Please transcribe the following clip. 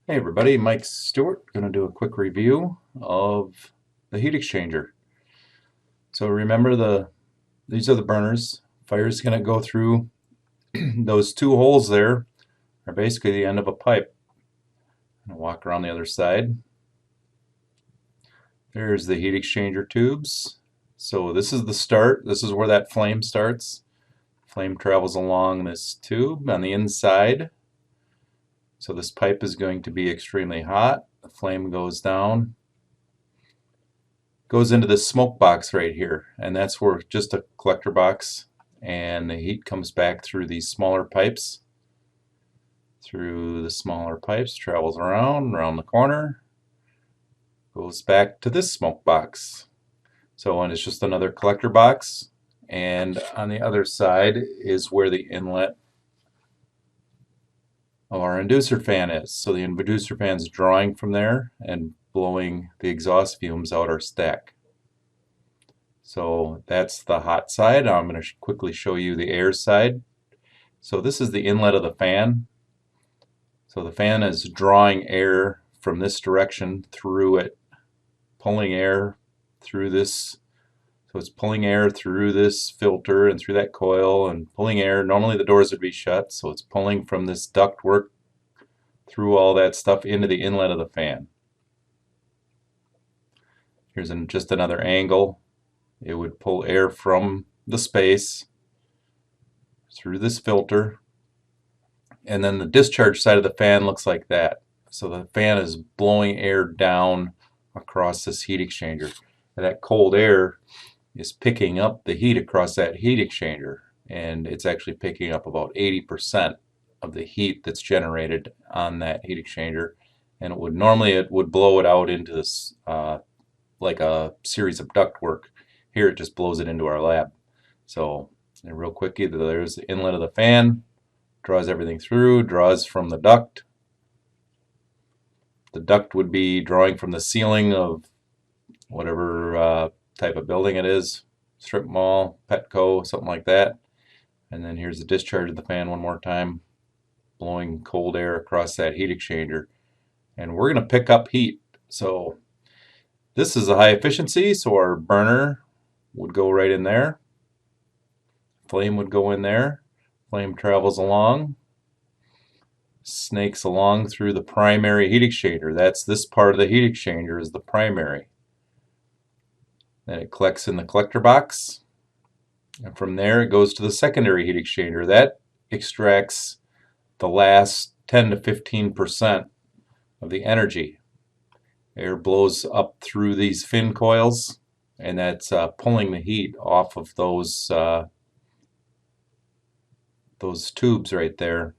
Hey everybody, Mike Stewart. Going to do a quick review of the heat exchanger. So remember these are the burners. Fire's going to go through those two holes there are basically the end of a pipe. I'm going to walk around the other side. There's the heat exchanger tubes. So this is the start. This is where that flame starts. Flame travels along this tube on the inside. So this pipe is going to be extremely hot. The flame goes down, goes into this smoke box right here, and that's where just a collector box, and the heat comes back through these smaller pipes. Through the smaller pipes, travels around the corner, goes back to this smoke box. So, and it's just another collector box, and on the other side is where the inlet of our inducer fan is. So the inducer fan is drawing from there and blowing the exhaust fumes out our stack. So that's the hot side. I'm going to quickly show you the air side. So this is the inlet of the fan. So the fan is drawing air from this direction through it, pulling air through this. So it's pulling air through this filter and through that coil and pulling air. Normally the doors would be shut, so it's pulling from this ductwork through all that stuff into the inlet of the fan. Here's just another angle. It would pull air from the space through this filter, and then the discharge side of the fan looks like that. So the fan is blowing air down across this heat exchanger, and that cold air is picking up the heat across that heat exchanger, and it's actually picking up about 80% of the heat that's generated on that heat exchanger, and it would normally blow it out into this like a series of ductwork. Here it just blows it into our lab. So and real quick, there's the inlet of the fan, draws everything through, draws from the duct. The duct would be drawing from the ceiling of whatever type of building it is, strip mall, Petco, something like that. And then here's the discharge of the fan one more time, blowing cold air across that heat exchanger. And we're going to pick up heat. So this is a high efficiency, so our burner would go right in there. Flame would go in there. Flame travels along, snakes along through the primary heat exchanger. That's this part of the heat exchanger is the primary. Then it collects in the collector box, and from there it goes to the secondary heat exchanger. That extracts the last 10 to 15% of the energy. Air blows up through these fin coils, and that's pulling the heat off of those tubes right there.